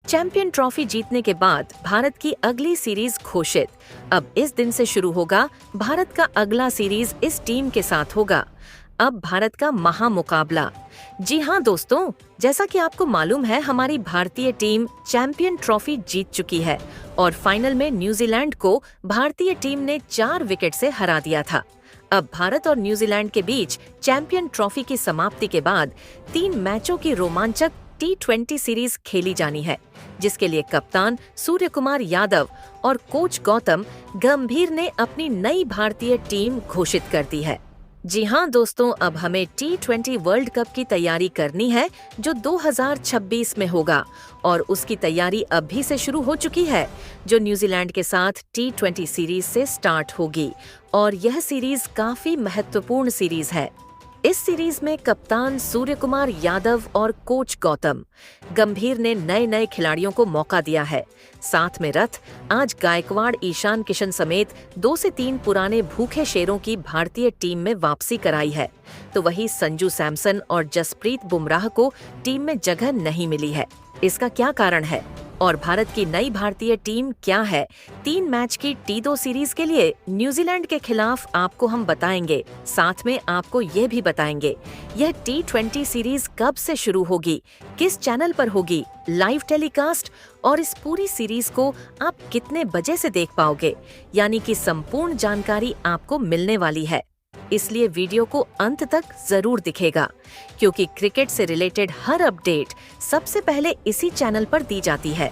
Champion trophy जीतने के बाद भारत की अगली सीरीज घोषित। अब इस दिन से शुरू होगा भारत का अगला सीरीज इस टीम के साथ होगा। अब भारत का महामुकाबला। जी हाँ दोस्तों, जैसा कि आपको मालूम है, हमारी भारतीय टीम चैंपियन ट्रॉफी जीत चुकी है और फाइनल में न्यूजीलैंड को भारतीय टीम ने 4 विकेट से हरा दिया था। अब भारत और न्यूजीलैंड के बीच चैंपियन ट्रॉफी की समाप्ति के बाद 3 मैचों की रोमांचक T20 सीरीज खेली जानी है, जिसके लिए कप्तान सूर्य कुमार यादव और कोच गौतम गंभीर ने अपनी नई भारतीय टीम घोषित कर दी है। जी हाँ दोस्तों, अब हमें T20 वर्ल्ड कप की तैयारी करनी है जो 2026 में होगा और उसकी तैयारी अभी से शुरू हो चुकी है, जो न्यूजीलैंड के साथ T20 सीरीज से स्टार्ट होगी और यह सीरीज काफी महत्वपूर्ण सीरीज है। इस सीरीज में कप्तान सूर्य कुमार यादव और कोच गौतम गंभीर ने नए खिलाड़ियों को मौका दिया है। साथ में रथ आज गायकवाड़, ईशान किशन समेत 2 से 3 पुराने भूखे शेरों की भारतीय टीम में वापसी कराई है, तो वहीं संजू सैमसन और जसप्रीत बुमराह को टीम में जगह नहीं मिली है। इसका क्या कारण है और भारत की नई भारतीय टीम क्या है? 3 मैच की T2 सीरीज के लिए न्यूजीलैंड के खिलाफ आपको हम बताएंगे। साथ में आपको ये भी बताएंगे यह T20 सीरीज कब से शुरू होगी, किस चैनल पर होगी, लाइव टेलीकास्ट, और इस पूरी सीरीज को आप कितने बजे से देख पाओगे, यानी कि संपूर्ण जानकारी आपको मिलने वाली है। इसलिए वीडियो को अंत तक जरूर दिखेगा, क्योंकि क्रिकेट से रिलेटेड हर अपडेट सबसे पहले इसी चैनल पर दी जाती है।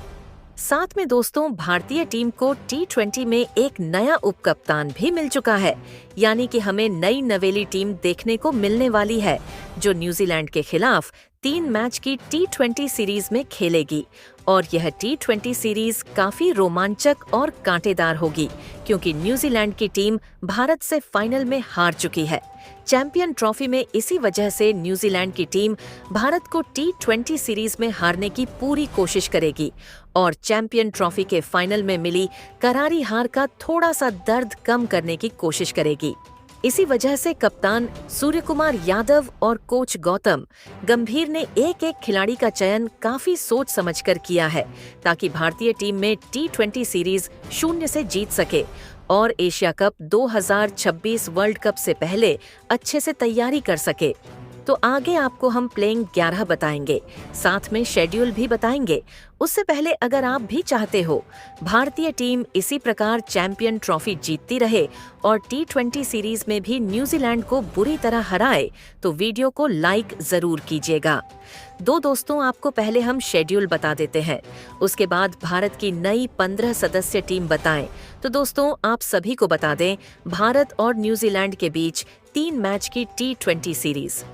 साथ में दोस्तों, भारतीय टीम को T20 में एक नया उपकप्तान भी मिल चुका है, यानी कि हमें नई नवेली टीम देखने को मिलने वाली है, जो न्यूजीलैंड के खिलाफ 3 मैच की T20 सीरीज में खेलेगी। और यह T20 सीरीज काफी रोमांचक और कांटेदार होगी, क्योंकि न्यूजीलैंड की टीम भारत से फाइनल में हार चुकी है। चैंपियन ट्रॉफी में इसी वजह से न्यूजीलैंड की टीम भारत को T20 सीरीज में हारने की पूरी कोशिश करेगी और चैंपियन ट्रॉफी के फाइनल में मिली करारी हार का थोड़ा सा दर्द कम करने की कोशिश करेगी। इसी वजह से कप्तान सूर्य कुमार यादव और कोच गौतम गंभीर ने एक खिलाड़ी का चयन काफी सोच समझकर किया है, ताकि भारतीय टीम में T20 सीरीज 0 से जीत सके और एशिया कप 2026 वर्ल्ड कप से पहले अच्छे से तैयारी कर सके। तो आगे आपको हम प्लेइंग 11 बताएंगे, साथ में शेड्यूल भी बताएंगे। उससे पहले अगर आप भी चाहते हो भारतीय टीम इसी प्रकार चैंपियन ट्रॉफी जीतती रहे और T20 सीरीज में भी न्यूजीलैंड को बुरी तरह हराए, तो वीडियो को लाइक जरूर कीजिएगा। दोस्तों, आपको पहले हम शेड्यूल बता देते हैं, उसके बाद भारत की नई 15 सदस्य टीम बताएं। तो दोस्तों, आप सभी को बता दें, भारत और न्यूजीलैंड के बीच 3 मैच की T20 सीरीज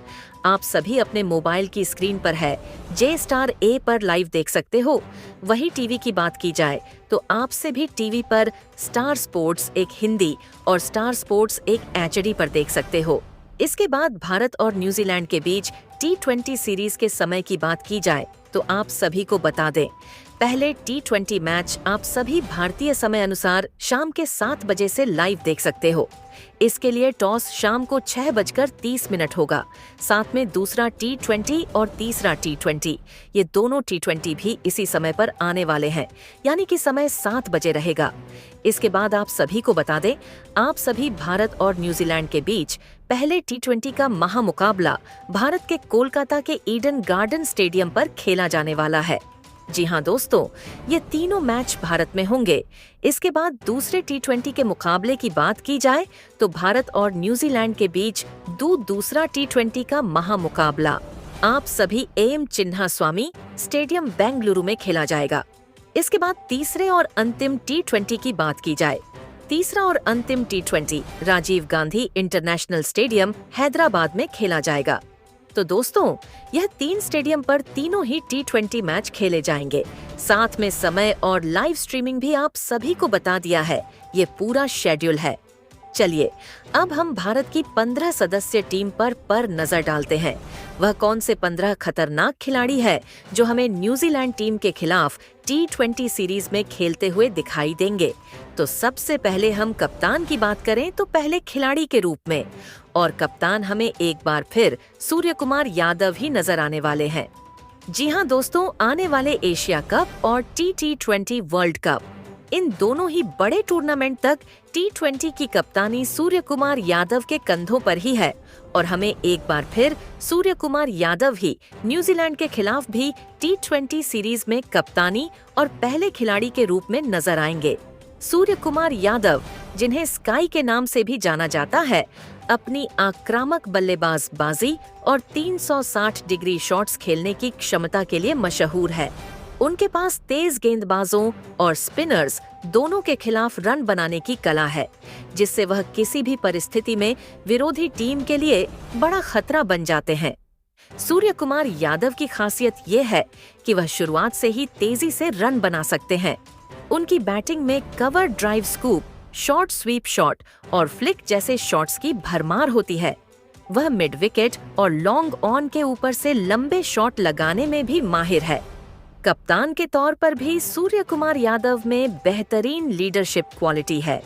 आप सभी अपने मोबाइल की स्क्रीन पर है, J*A पर लाइव देख सकते हो। वही टीवी की बात की जाए तो आपसे भी टीवी पर स्टार स्पोर्ट्स एक हिंदी और स्टार स्पोर्ट्स एक HD पर देख सकते हो। इसके बाद भारत और न्यूजीलैंड के बीच T20 सीरीज के समय की बात की जाए तो आप सभी को बता दें, पहले T20 मैच आप सभी भारतीय समय अनुसार शाम के 7 बजे से लाइव देख सकते हो। इसके लिए टॉस शाम को 6:30 होगा। साथ में दूसरा T20 और तीसरा T20, ये दोनों T20 भी इसी समय पर आने वाले हैं, यानी कि समय 7 बजे रहेगा। इसके बाद आप सभी को बता दें, आप सभी भारत और न्यूजीलैंड के बीच पहले T20 का महामुकाबला भारत के कोलकाता के ईडन गार्डन स्टेडियम पर खेला जाने वाला है। जी हाँ दोस्तों, ये तीनों मैच भारत में होंगे। इसके बाद दूसरे T20 के मुकाबले की बात की जाए तो भारत और न्यूजीलैंड के बीच दूसरा T20 का महामुकाबला आप सभी AM चिन्नास्वामी स्टेडियम बेंगलुरु में खेला जाएगा। इसके बाद तीसरे और अंतिम T20 की बात की जाए, तीसरा और अंतिम T20 Rajiv Gandhi international stadium Hyderabad में खेला जाएगा। तो दोस्तों, यह 3 स्टेडियम पर तीनों ही T20 मैच खेले जाएंगे। साथ में समय और लाइव स्ट्रीमिंग भी आप सभी को बता दिया है। ये पूरा शेड्यूल है। चलिए, अब हम भारत की 15 सदस्य टीम पर नजर डालते हैं। वह कौन से 15 खतरनाक खिलाड़ी है जो हमें न्यूजीलैंड टीम के खिलाफ T20 सीरीज में खेलते हुए दिखाई देंगे। तो सबसे पहले हम कप्तान की बात करें तो पहले खिलाड़ी के रूप में, और कप्तान हमें एक बार फिर सूर्य कुमार यादव ही नजर आने वाले हैं। जी हाँ दोस्तों, आने वाले एशिया कप और T20 वर्ल्ड कप, इन दोनों ही बड़े टूर्नामेंट तक T20 की कप्तानी सूर्य कुमार यादव के कंधों पर ही है और हमें एक बार फिर सूर्य कुमार यादव ही न्यूजीलैंड के खिलाफ भी T20 सीरीज में कप्तानी और पहले खिलाड़ी के रूप में नजर आएंगे। सूर्य कुमार यादव, जिन्हें स्काई के नाम से भी जाना जाता है, अपनी आक्रामक बल्लेबाजी और 360 डिग्री शॉट्स खेलने की क्षमता के लिए मशहूर है। उनके पास तेज गेंदबाजों और स्पिनर्स दोनों के खिलाफ रन बनाने की कला है, जिससे वह किसी भी परिस्थिति में विरोधी टीम के लिए बड़ा खतरा बन जाते हैं। सूर्य कुमार यादव की खासियत ये है कि वह शुरुआत से ही तेजी से रन बना सकते हैं। उनकी बैटिंग में cover drive scoop, short sweep shot और फ्लिक जैसे शॉट्स की भरमार होती है। वह मिड विकेट और लॉन्ग ऑन के ऊपर से लंबे शॉट लगाने में भी माहिर है। कप्तान के तौर पर भी सूर्य कुमार यादव में बेहतरीन लीडरशिप क्वालिटी है।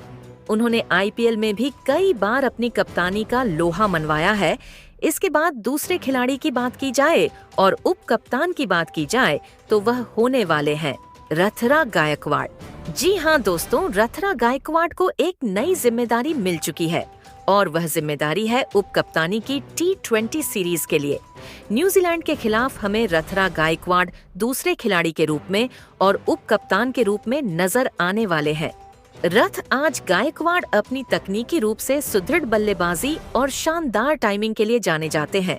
उन्होंने IPL में भी कई बार अपनी कप्तानी का लोहा मनवाया है। इसके बाद दूसरे खिलाड़ी की बात की जाए और उप कप्तान की बात की जाए तो वह होने वाले हैं रथरा गायकवाड़। जी हाँ दोस्तों, रथरा गायकवाड़ को एक नई जिम्मेदारी मिल चुकी है और वह जिम्मेदारी है उप कप्तानी की T20 सीरीज के लिए। न्यूजीलैंड के खिलाफ हमें रथरा गायकवाड़ दूसरे खिलाड़ी के रूप में और उप कप्तान के रूप में नजर आने वाले हैं। रथ आज गायकवाड़ अपनी तकनीकी रूप से सुदृढ़ बल्लेबाजी और शानदार टाइमिंग के लिए जाने जाते हैं।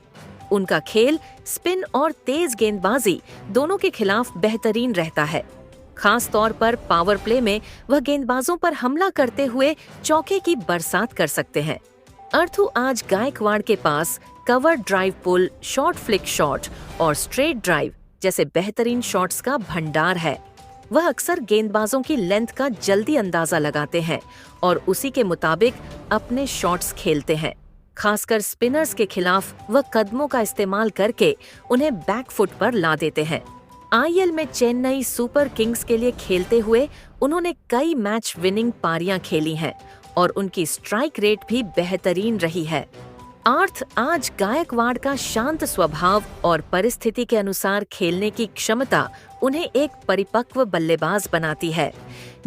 उनका खेल स्पिन और तेज गेंदबाजी दोनों के खिलाफ बेहतरीन रहता है। खास तौर पर पावर प्ले में वह गेंदबाजों पर हमला करते हुए चौके की बरसात कर सकते हैं। अर्थु आज गायकवाड़ के पास कवर ड्राइव पुल, शॉर्ट फ्लिक शॉट और स्ट्रेट ड्राइव जैसे बेहतरीन शॉट्स का भंडार है। वह अक्सर गेंदबाजों की लेंथ का जल्दी अंदाजा लगाते हैं और उसी के मुताबिक अपने शॉट्स खेलते हैं। खासकर स्पिनर्स के खिलाफ वह कदमों का इस्तेमाल करके उन्हें बैकफुट पर ला देते हैं। IPL में चेन्नई सुपर किंग्स के लिए खेलते हुए उन्होंने कई मैच विनिंग पारियां खेली हैं और उनकी स्ट्राइक रेट भी बेहतरीन रही है। आज गायकवाड़ का शांत स्वभाव और परिस्थिति के अनुसार खेलने की क्षमता उन्हें एक परिपक्व बल्लेबाज बनाती है।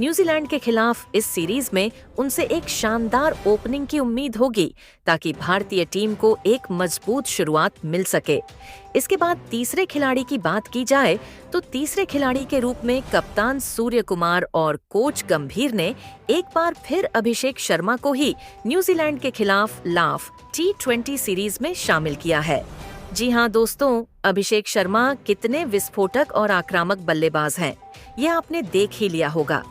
न्यूजीलैंड के खिलाफ इस सीरीज में उनसे एक शानदार ओपनिंग की उम्मीद होगी ताकि भारतीय टीम को एक मजबूत शुरुआत मिल सके। इसके बाद तीसरे खिलाड़ी की बात की जाए तो तीसरे खिलाड़ी के रूप में कप्तान सूर्य कुमार और कोच गंभीर ने एक बार फिर अभिषेक शर्मा को ही न्यूजीलैंड के खिलाफ लाफ T20 सीरीज में शामिल किया है। जी हाँ दोस्तों, अभिषेक शर्मा कितने विस्फोटक और आक्रामक बल्लेबाज हैं, ये आपने देख ही लिया होगा।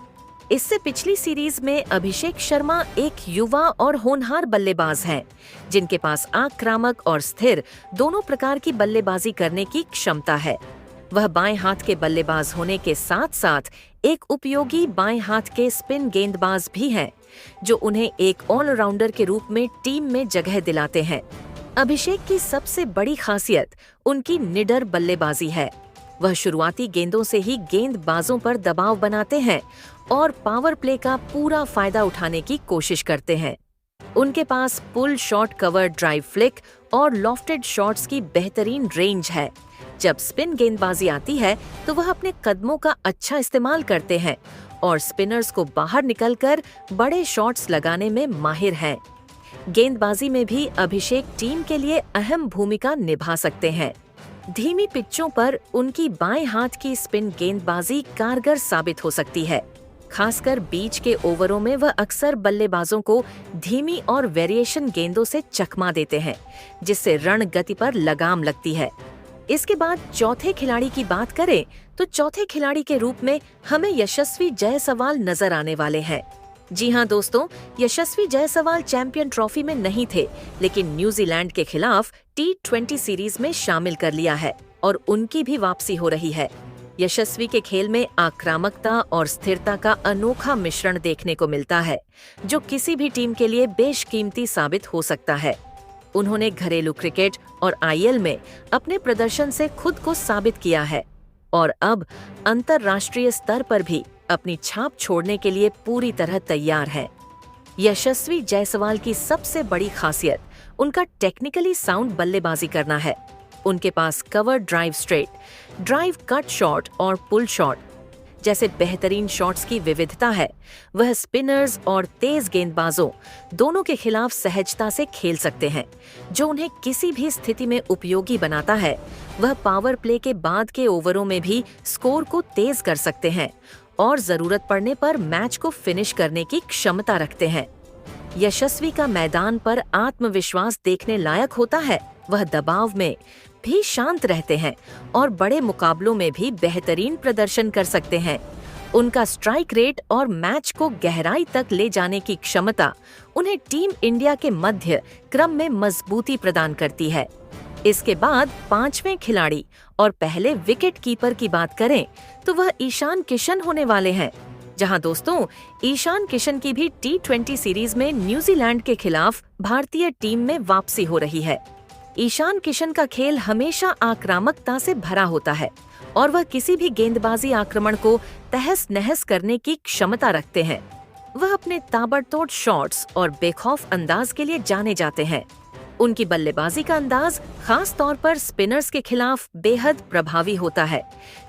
इससे पिछली सीरीज में अभिषेक शर्मा एक युवा और होनहार बल्लेबाज हैं, जिनके पास आक्रामक और स्थिर दोनों प्रकार की बल्लेबाजी करने की क्षमता है। वह बाएं हाथ के बल्लेबाज होने के साथ साथ एक उपयोगी बाएं हाथ के स्पिन गेंदबाज भी हैं, जो उन्हें एक ऑलराउंडर के रूप में टीम में जगह दिलाते हैं। अभिषेक की सबसे बड़ी खासियत उनकी निडर बल्लेबाजी है। वह शुरुआती गेंदों से ही गेंदबाजों पर दबाव बनाते हैं और पावर प्ले का पूरा फायदा उठाने की कोशिश करते हैं। उनके पास pull shot, cover drive flick और लॉफ्टेड शॉट्स की बेहतरीन रेंज है। जब स्पिन गेंदबाजी आती है तो वह अपने कदमों का अच्छा इस्तेमाल करते हैं और स्पिनर्स को बाहर निकलकर बड़े शॉट्स लगाने में माहिर हैं। गेंदबाजी में भी अभिषेक टीम के लिए अहम भूमिका निभा सकते हैं। धीमी पिच्चों पर उनकी बाएं हाथ की स्पिन गेंदबाजी कारगर साबित हो सकती है। खासकर बीच के ओवरों में वह अक्सर बल्लेबाजों को धीमी और वेरिएशन गेंदों से चकमा देते हैं, जिससे रण गति पर लगाम लगती है। इसके बाद चौथे खिलाड़ी की बात करें तो चौथे खिलाड़ी के रूप में हमें यशस्वी जायसवाल नजर आने वाले हैं। जी हाँ दोस्तों, यशस्वी जायसवाल चैंपियन ट्रॉफी में नहीं थे, लेकिन न्यूजीलैंड के खिलाफ T20 सीरीज में शामिल कर लिया है और उनकी भी वापसी हो रही है। यशस्वी के खेल में आक्रामकता और स्थिरता का अनोखा मिश्रण देखने को मिलता है, जो किसी भी टीम के लिए बेशकीमती साबित हो सकता है। उन्होंने घरेलू क्रिकेट और IPL में अपने प्रदर्शन से खुद को साबित किया है और अब अंतर्राष्ट्रीय स्तर पर भी अपनी छाप छोड़ने के लिए पूरी तरह तैयार है। यशस्वी जायसवाल की सबसे बड़ी खासियत उनका टेक्निकली साउंड बल्लेबाजी करना है। उनके पास cover drive straight, drive cut shot और पुल शॉट जैसे बेहतरीन शॉट्स की विविधता है। वह स्पिनर्स और तेज गेंदबाजों दोनों के खिलाफ सहजता से खेल सकते हैं, जो उन्हें किसी भी स्थिति में उपयोगी बनाता है। वह पावर प्ले के बाद के ओवरों में भी स्कोर को तेज कर सकते हैं और जरूरत पड़ने पर मैच को फिनिश करने की क्षमता रखते हैं। यशस्वी का मैदान पर आत्मविश्वास देखने लायक होता है। वह दबाव में भी शांत रहते हैं और बड़े मुकाबलों में भी बेहतरीन प्रदर्शन कर सकते हैं। उनका स्ट्राइक रेट और मैच को गहराई तक ले जाने की क्षमता उन्हें टीम इंडिया के मध्य क्रम में मजबूती प्रदान करती है। इसके बाद पांचवें खिलाड़ी और पहले विकेट कीपर की बात करें तो वह ईशान किशन होने वाले हैं। जहां दोस्तों, ईशान किशन की भी T20 सीरीज में न्यूजीलैंड के खिलाफ भारतीय टीम में वापसी हो रही है। ईशान किशन का खेल हमेशा आक्रामकता से भरा होता है और वह किसी भी गेंदबाजी आक्रमण को तहस नहस करने की क्षमता रखते हैं। वह अपने ताबड़तोड़ शॉट्स और बेखौफ अंदाज के लिए जाने जाते हैं। उनकी बल्लेबाजी का अंदाज खास तौर पर स्पिनर्स के खिलाफ बेहद प्रभावी होता है,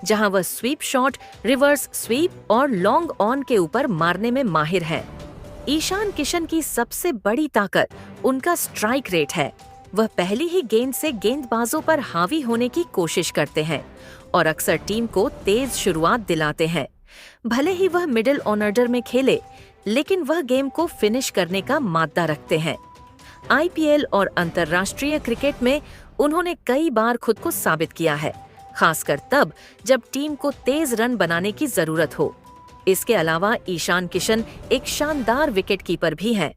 जहां वह स्वीप शॉट, रिवर्स स्वीप और लॉन्ग ऑन के ऊपर मारने में माहिर हैं। ईशान किशन की सबसे बड़ी ताकत उनका स्ट्राइक रेट है। वह पहली ही गेंद से गेंदबाजों पर हावी होने की कोशिश करते हैं और अक्सर टीम को तेज शुरुआत दिलाते हैं। भले ही वह मिडिल ऑर्डर में खेले, लेकिन वह गेम को फिनिश करने का मादा रखते हैं। IPL और अंतर्राष्ट्रीय क्रिकेट में उन्होंने कई बार खुद को साबित किया है, खासकर तब जब टीम को तेज रन बनाने की जरूरत हो। इसके अलावा ईशान किशन एक शानदार विकेट कीपर भी हैं।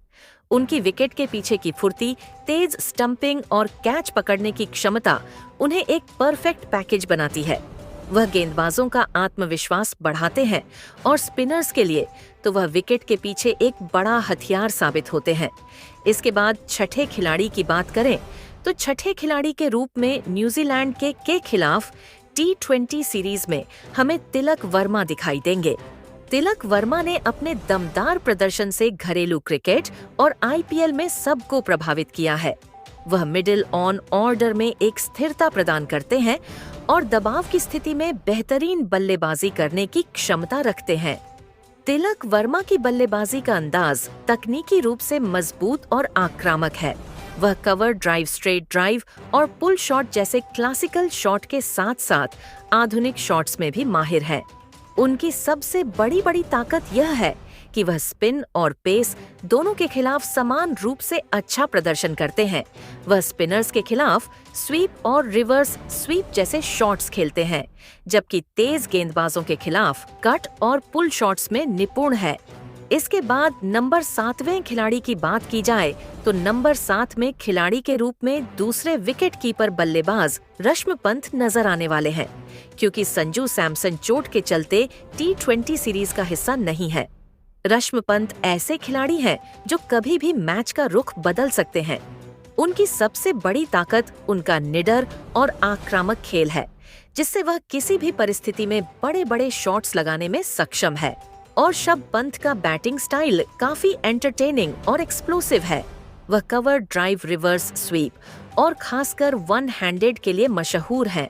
उनकी विकेट के पीछे की फुर्ती, तेज स्टंपिंग और कैच पकड़ने की क्षमता उन्हें एक परफेक्ट पैकेज बनाती है। वह गेंदबाजों का आत्मविश्वास बढ़ाते हैं और स्पिनर्स के लिए तो वह विकेट के पीछे एक बड़ा हथियार साबित होते हैं। इसके बाद छठे खिलाड़ी की बात करें तो छठे खिलाड़ी के रूप में न्यूजीलैंड के खिलाफ T20 सीरीज में हमें तिलक वर्मा दिखाई देंगे। तिलक वर्मा ने अपने दमदार प्रदर्शन से घरेलू क्रिकेट और IPL में सबको प्रभावित किया है। वह मिडिल ऑन ऑर्डर में एक स्थिरता प्रदान करते हैं और दबाव की स्थिति में बेहतरीन बल्लेबाजी करने की क्षमता रखते हैं। तिलक वर्मा की बल्लेबाजी का अंदाज तकनीकी रूप से मजबूत और आक्रामक है। वह कवर ड्राइव, स्ट्रेट ड्राइव और पुल शॉट जैसे क्लासिकल शॉट के साथ साथ आधुनिक शॉट्स में भी माहिर है। उनकी सबसे बड़ी ताकत यह है कि वह स्पिन और पेस दोनों के खिलाफ समान रूप से अच्छा प्रदर्शन करते हैं। वह स्पिनर्स के खिलाफ स्वीप और रिवर्स स्वीप जैसे शॉट्स खेलते हैं, जबकि तेज गेंदबाजों के खिलाफ कट और पुल शॉट्स में निपुण है। इसके बाद नंबर 7वें खिलाड़ी की बात की जाए तो नंबर 7 में खिलाड़ी के रूप में दूसरे विकेट कीपर बल्लेबाज रश्म पंत नजर आने वाले हैं, क्योंकि संजू सैमसन चोट के चलते T20 सीरीज का हिस्सा नहीं है। रश्म पंत ऐसे खिलाड़ी हैं जो कभी भी मैच का रुख बदल सकते हैं। उनकी सबसे बड़ी ताकत उनका निडर और आक्रामक खेल है, जिससे वह किसी भी परिस्थिति में बड़े शॉट्स लगाने में सक्षम है। और शब पंत का बैटिंग स्टाइल काफी एंटरटेनिंग और एक्सप्लोसिव है। वह कवर ड्राइव, रिवर्स स्वीप और खासकर वन हैंडेड के लिए मशहूर हैं।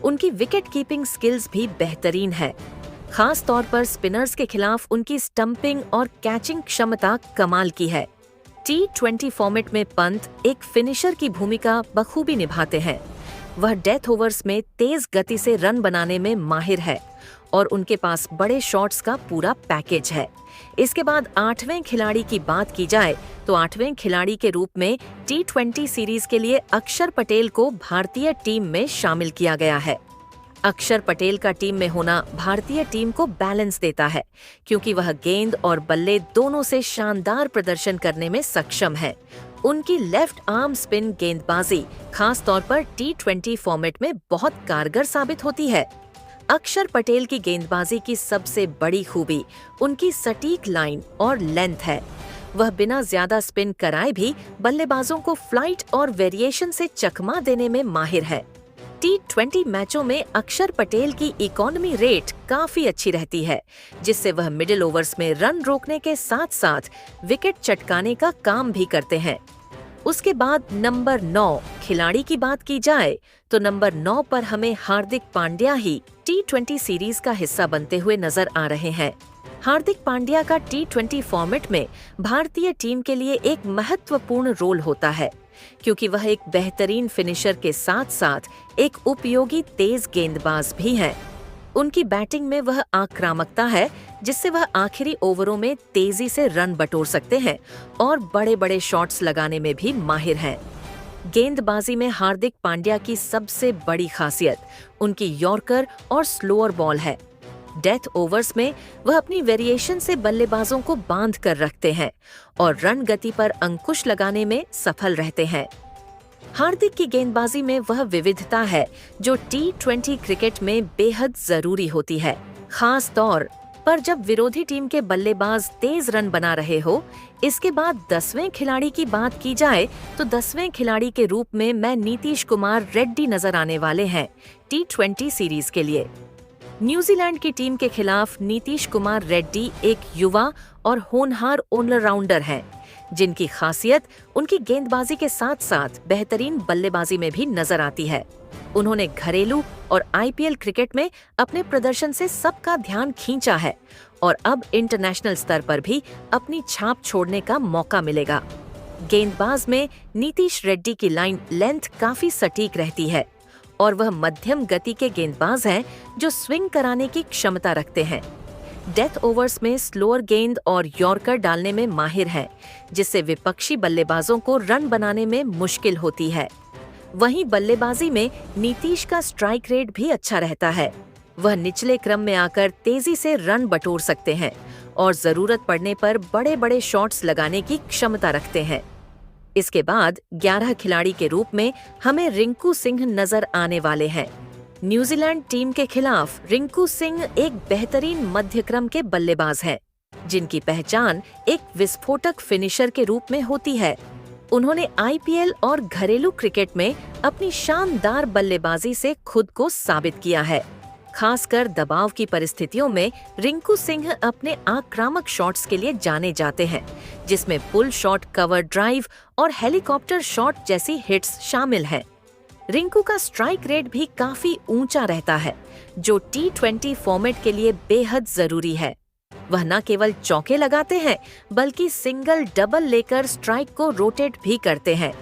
उनकी विकेट कीपिंग स्किल्स भी बेहतरीन है। खास तौर पर स्पिनर्स के खिलाफ उनकी स्टंपिंग और कैचिंग क्षमता कमाल की है। T20 फॉर्मेट में पंत एक फिनिशर की भूमिका बखूबी निभाते हैं। वह डेथ ओवर्स में तेज गति से रन बनाने में माहिर है और उनके पास बड़े शॉट्स का पूरा पैकेज है। इसके बाद 8वें खिलाड़ी की बात की जाए तो 8वें खिलाड़ी के रूप में T20 सीरीज के लिए अक्षर पटेल को भारतीय टीम में शामिल किया गया है। अक्षर पटेल का टीम में होना भारतीय टीम को बैलेंस देता है, क्योंकि वह गेंद और बल्ले दोनों से शानदार प्रदर्शन करने में सक्षम है। उनकी लेफ्ट आर्म स्पिन गेंदबाजी खास तौर पर T20 फॉर्मेट में बहुत कारगर साबित होती है। अक्षर पटेल की गेंदबाजी की सबसे बड़ी खूबी उनकी सटीक लाइन और लेंथ है। वह बिना ज्यादा स्पिन कराए भी बल्लेबाजों को फ्लाइट और वेरिएशन से चकमा देने में माहिर है। T20 मैचों में अक्षर पटेल की इकोनॉमी रेट काफी अच्छी रहती है, जिससे वह मिडिल ओवर्स में रन रोकने के साथ साथ विकेट चटकाने का काम भी करते हैं। उसके बाद नंबर 9 खिलाड़ी की बात की जाए तो नंबर 9 पर हमें हार्दिक पांड्या ही T20 सीरीज का हिस्सा बनते हुए नजर आ रहे हैं। हार्दिक पांड्या का T20 फॉर्मेट में भारतीय टीम के लिए एक महत्वपूर्ण रोल होता है, क्योंकि वह एक बेहतरीन फिनिशर के साथ साथ एक उपयोगी तेज गेंदबाज भी हैं। उनकी बैटिंग में वह आक्रामकता है जिससे वह आखिरी ओवरों में तेजी से रन बटोर सकते हैं और बड़े बड़े शॉट्स लगाने में भी माहिर हैं। गेंदबाजी में हार्दिक पांड्या की सबसे बड़ी खासियत उनकी यॉर्कर और स्लोअर बॉल है। डेथ ओवर्स में वह अपनी वेरिएशन से बल्लेबाजों को बांध कर रखते हैं और रन गति पर अंकुश लगाने में सफल रहते हैं। हार्दिक की गेंदबाजी में वह विविधता है जो T20 क्रिकेट में बेहद जरूरी होती है, खास तौर पर जब विरोधी टीम के बल्लेबाज तेज रन बना रहे हो। इसके बाद 10वें खिलाड़ी की बात की जाए तो 10वें खिलाड़ी के रूप में मैं नीतीश कुमार रेड्डी नजर आने वाले हैं T20 सीरीज के लिए। न्यूजीलैंड की टीम के खिलाफ नीतीश कुमार रेड्डी एक युवा और होनहार ऑलराउंडर हैं, जिनकी खासियत उनकी गेंदबाजी के साथ साथ बेहतरीन बल्लेबाजी में भी नजर आती है। उन्होंने घरेलू और IPL क्रिकेट में अपने प्रदर्शन से सबका ध्यान खींचा है और अब इंटरनेशनल स्तर पर भी अपनी छाप छोड़ने का मौका मिलेगा। गेंदबाज में नीतीश रेड्डी की लाइन लेंथ काफी सटीक रहती है और वह मध्यम गति के गेंदबाज हैं जो स्विंग कराने की क्षमता रखते हैं। डेथ ओवर्स में स्लोअर गेंद और यॉर्कर डालने में माहिर हैं, जिससे विपक्षी बल्लेबाजों को रन बनाने में मुश्किल होती है। वहीं बल्लेबाजी में नीतीश का स्ट्राइक रेट भी अच्छा रहता है। वह निचले क्रम में आकर तेजी से रन बटोर सकते हैं और जरूरत पड़ने पर बड़े बड़े शॉट्स लगाने की क्षमता रखते हैं। इसके बाद 11 खिलाड़ी के रूप में हमें रिंकू सिंह नजर आने वाले हैं। न्यूजीलैंड टीम के खिलाफ रिंकू सिंह एक बेहतरीन मध्यक्रम के बल्लेबाज हैं, जिनकी पहचान एक विस्फोटक फिनिशर के रूप में होती है। उन्होंने IPL और घरेलू क्रिकेट में अपनी शानदार बल्लेबाजी से खुद को साबित किया है। खासकर दबाव की परिस्थितियों में रिंकू सिंह अपने आक्रामक शॉट्स के लिए जाने जाते हैं, जिसमें पुल शॉट, कवर ड्राइव और हेलीकॉप्टर शॉट जैसी हिट्स शामिल हैं। रिंकू का स्ट्राइक रेट भी काफी ऊंचा रहता है, जो T20 फॉर्मेट के लिए बेहद जरूरी है। वह न केवल चौके लगाते हैं बल्कि सिंगल डबल लेकर स्ट्राइक को रोटेट भी करते हैं।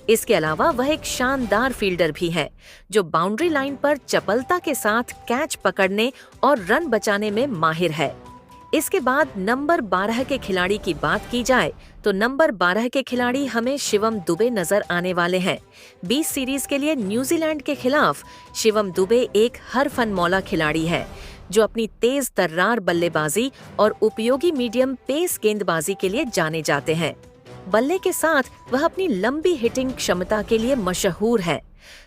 इसके अलावा वह एक शानदार फील्डर भी हैं, जो बाउंड्री लाइन पर चपलता के साथ कैच पकड़ने और रन बचाने में माहिर है। इसके बाद नंबर 12 के खिलाड़ी की बात की जाए तो नंबर 12 के खिलाड़ी हमें शिवम दुबे नजर आने वाले हैं। 20 सीरीज के लिए न्यूजीलैंड के खिलाफ शिवम दुबे एक हरफनमौला खिलाड़ी है, जो अपनी तेज तर्रार बल्लेबाजी और उपयोगी मीडियम पेस गेंदबाजी के लिए जाने जाते हैं। बल्ले के साथ वह अपनी लंबी हिटिंग क्षमता के लिए मशहूर है।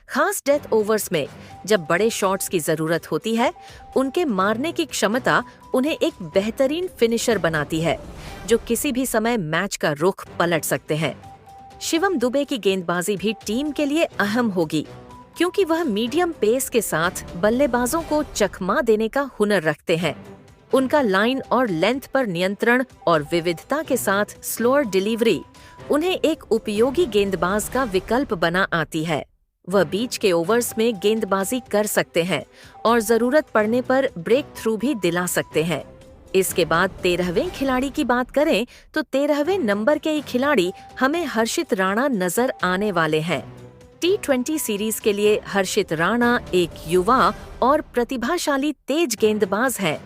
खास डेथ ओवर्स में जब बड़े शॉट्स की जरूरत होती है, उनके मारने की क्षमता उन्हें एक बेहतरीन फिनिशर बनाती है, जो किसी भी समय मैच का रुख पलट सकते हैं। शिवम दुबे की गेंदबाजी भी टीम के लिए अहम होगी, क्योंकि वह मीडियम पेस के साथ बल्लेबाजों को चकमा देने का हुनर रखते हैं। उनका लाइन और लेंथ पर नियंत्रण और विविधता के साथ स्लोअर डिलीवरी उन्हें एक उपयोगी गेंदबाज का विकल्प बना आती है। वह बीच के ओवर्स में गेंदबाजी कर सकते हैं और जरूरत पड़ने पर ब्रेक थ्रू भी दिला सकते हैं। इसके बाद 13वें खिलाड़ी की बात करें तो 13वें नंबर के ये खिलाड़ी हमें हर्षित राणा नजर आने वाले हैं। T20 सीरीज के लिए हर्षित राणा एक युवा और प्रतिभाशाली तेज गेंदबाज हैं,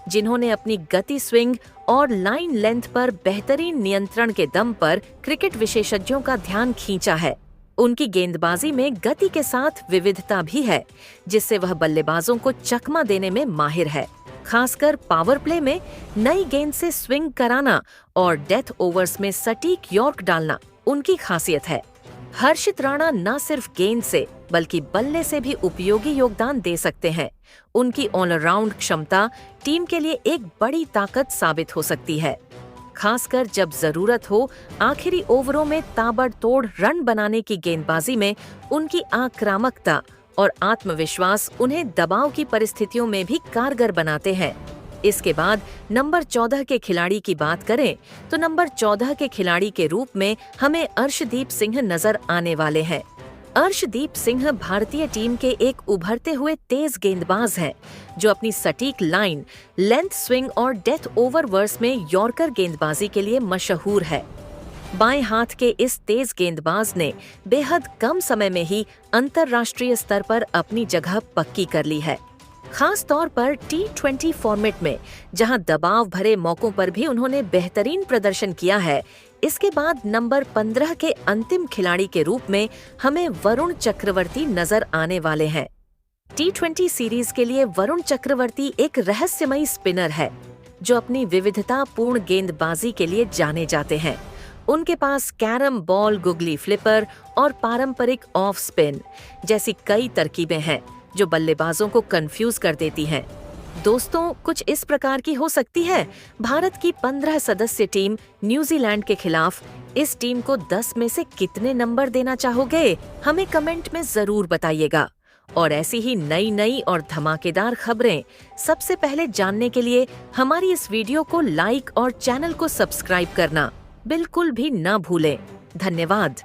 जिन्होंने अपनी गति, स्विंग और लाइन लेंथ पर बेहतरीन नियंत्रण के दम पर क्रिकेट विशेषज्ञों का ध्यान खींचा है। उनकी गेंदबाजी में गति के साथ विविधता भी है, जिससे वह बल्लेबाजों को चकमा देने में माहिर है। खासकर पावर प्ले में नई गेंद से स्विंग कराना और डेथ ओवर्स में सटीक यॉर्क डालना उनकी खासियत है। हर्षित राणा न सिर्फ गेंद से बल्कि बल्ले से भी उपयोगी योगदान दे सकते हैं। उनकी ऑलराउंड क्षमता टीम के लिए एक बड़ी ताकत साबित हो सकती है, खासकर जब जरूरत हो। आखिरी ओवरों में ताबड़तोड़ रन बनाने की गेंदबाजी में उनकी आक्रामकता और आत्मविश्वास उन्हें दबाव की परिस्थितियों में भी कारगर बनाते हैं। इसके बाद नंबर 14 के खिलाड़ी की बात करें तो नंबर 14 के खिलाड़ी के रूप में हमें अर्शदीप सिंह नजर आने वाले हैं। अर्शदीप सिंह भारतीय टीम के एक उभरते हुए तेज गेंदबाज हैं, जो अपनी सटीक लाइन, लेंथ स्विंग और डेथ ओवर वर्स में यॉर्कर गेंदबाजी के लिए मशहूर है। बाएं हाथ के इस तेज गेंदबाज ने बेहद कम समय में ही अंतर्राष्ट्रीय स्तर पर अपनी जगह पक्की कर ली है, खास तौर पर T20 फॉर्मेट में, जहां दबाव भरे मौकों पर भी उन्होंने बेहतरीन प्रदर्शन किया है। इसके बाद नंबर 15 के अंतिम खिलाड़ी के रूप में हमें वरुण चक्रवर्ती नजर आने वाले हैं। T20 सीरीज के लिए वरुण चक्रवर्ती एक रहस्यमयी स्पिनर है, जो अपनी विविधतापूर्ण गेंदबाजी के लिए जाने जाते हैं। उनके पास कैरम बॉल, गुगली फ्लिपर और पारंपरिक ऑफ स्पिन जैसी कई तरकीबें हैं, जो बल्लेबाजों को कंफ्यूज कर देती हैं। दोस्तों, कुछ इस प्रकार की हो सकती है भारत की 15 सदस्य टीम न्यूजीलैंड के खिलाफ। इस टीम को 10 में से कितने नंबर देना चाहोगे? हमें कमेंट में जरूर बताइएगा। और ऐसी ही नई और धमाकेदार खबरें सबसे पहले जानने के लिए हमारी इस वीडियो को लाइक और चैनल को सब्सक्राइब करना बिल्कुल भी न भूलें। धन्यवाद।